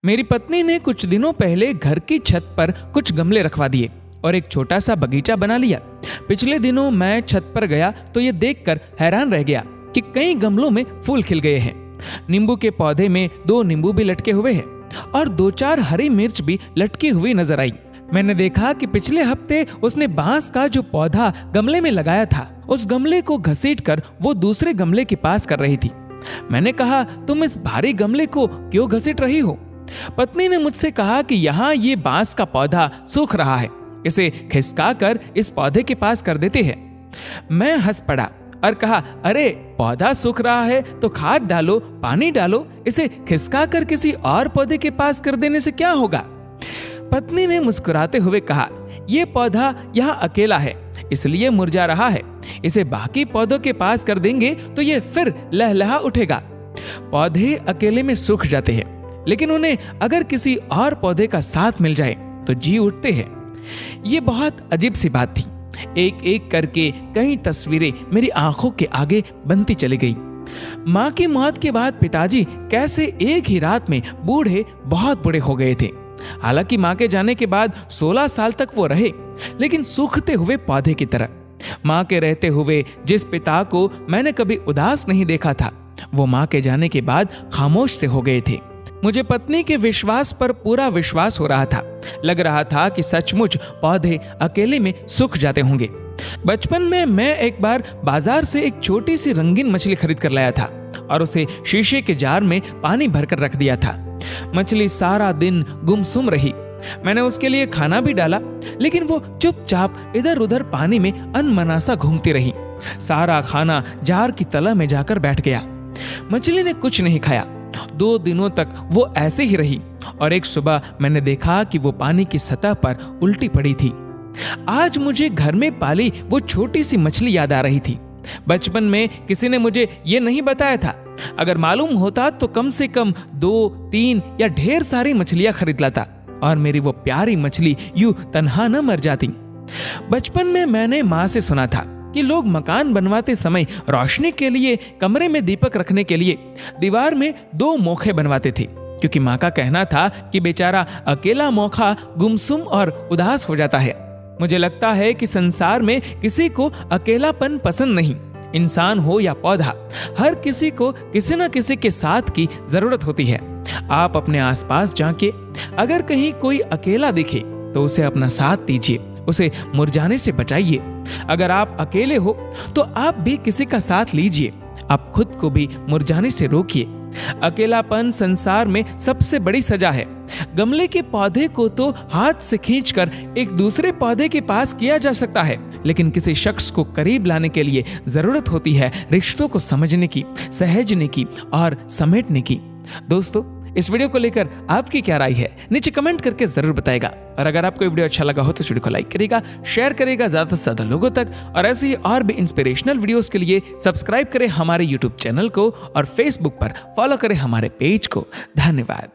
मेरी पत्नी ने कुछ दिनों पहले घर की छत पर कुछ गमले रखवा दिए और एक छोटा सा बगीचा बना लिया। पिछले दिनों मैं छत पर गया तो ये देखकर हैरान रह गया कि कई गमलों में फूल खिल गए हैं। नींबू के पौधे में 2 नींबू भी लटके हुए हैं और 2-4 हरी मिर्च भी लटकी हुई नजर आई। मैंने देखा कि पिछले हफ्ते उसने बांस का जो पौधा गमले में लगाया था, उस गमले को घसीटकर वो दूसरे गमले के पास कर रही थी। मैंने कहा, तुम इस भारी गमले को क्यों घसीट रही हो? पत्नी ने मुझसे कहा कि यहाँ ये बांस का पौधा सूख रहा है, इसे खिसकाकर इस पौधे के पास कर देते हैं। मैं हंस पड़ा और कहा, अरे पौधा सूख रहा है तो खाद डालो, पानी डालो, इसे खिसकाकर किसी और पौधे के पास कर देने से क्या होगा? पत्नी ने मुस्कुराते हुए कहा, ये पौधा यहाँ अकेला है इसलिए मुरझा रहा है, इसे बाकी पौधों के पास कर देंगे तो ये फिर लहलहा उठेगा। पौधे अकेले में सूख जाते हैं, लेकिन उन्हें अगर किसी और पौधे का साथ मिल जाए तो जी उठते हैं। ये बहुत अजीब सी बात थी। एक एक करके कई तस्वीरें मेरी आंखों के आगे बनती चली गई। माँ की मौत के बाद पिताजी कैसे एक ही रात में बहुत बूढ़े हो गए थे। हालांकि माँ के जाने के बाद 16 साल तक वो रहे, लेकिन सूखते हुए पौधे की तरह। माँ के रहते हुए जिस पिता को मैंने कभी उदास नहीं देखा था, वो माँ के जाने के बाद खामोश से हो गए थे। मुझे पत्नी के विश्वास पर पूरा विश्वास हो रहा था। लग रहा था कि सचमुच पौधे अकेले में सूख जाते होंगे। बचपन में मैं एक बार बाजार से एक छोटी सी रंगीन मछली खरीद कर लाया था और उसे शीशे के जार में पानी भरकर रख दिया था। मछली सारा दिन गुमसुम रही। मैंने उसके लिए खाना भी डाला, लेकिन वो चुपचाप इधर उधर पानी में अनमनासा घूमती रही। सारा खाना जार की तला में जाकर बैठ गया। मछली ने कुछ नहीं खाया। 2 दिनों तक वो ऐसे ही रही और एक सुबह मैंने देखा कि वो पानी की सतह पर उल्टी पड़ी थी। आज मुझे घर में पाली वो छोटी सी मछली याद आ रही थी। बचपन में किसी ने मुझे ये नहीं बताया था। अगर मालूम होता तो कम से कम 2-3 या ढेर सारी मछलियां खरीद लाता और मेरी वो प्यारी मछली यूं तन्हा न मर जाती। बचपन में मैंने माँ से सुना था कि लोग मकान बनवाते समय रोशनी के लिए कमरे में दीपक रखने के लिए दीवार में 2 मोखे बनवाते थे, क्योंकि माँ का कहना था कि बेचारा अकेला मोखा गुमसुम और उदास हो जाता है। मुझे लगता है कि संसार में किसी को अकेलापन पसंद नहीं। इंसान हो या पौधा, हर किसी को किसी न किसी के साथ की जरूरत होती है। आप अपने आसपास झांके, अगर कहीं कोई अकेला दिखे तो उसे अपना साथ दीजिए, उसे मुरझाने से बचाइए। अगर आप अकेले हो तो आप भी किसी का साथ लीजिए, आप खुद को भी मुरझाने से रोकिए। अकेलापन संसार में सबसे बड़ी सजा है। गमले के पौधे को तो हाथ से खींचकर एक दूसरे पौधे के पास किया जा सकता है, लेकिन किसी शख्स को करीब लाने के लिए जरूरत होती है रिश्तों को समझने की, सहेजने की और समेटने की। दोस्तों, इस वीडियो को लेकर आपकी क्या राय है, नीचे कमेंट करके जरूर बताएगा। और अगर आपको वीडियो अच्छा लगा हो तो इस वीडियो को लाइक करेगा, शेयर करेगा ज्यादा से ज्यादा लोगों तक, और ऐसे ही और भी इंस्पिरेशनल वीडियोस के लिए सब्सक्राइब करें हमारे यूट्यूब चैनल को और फेसबुक पर फॉलो करें हमारे पेज को। धन्यवाद।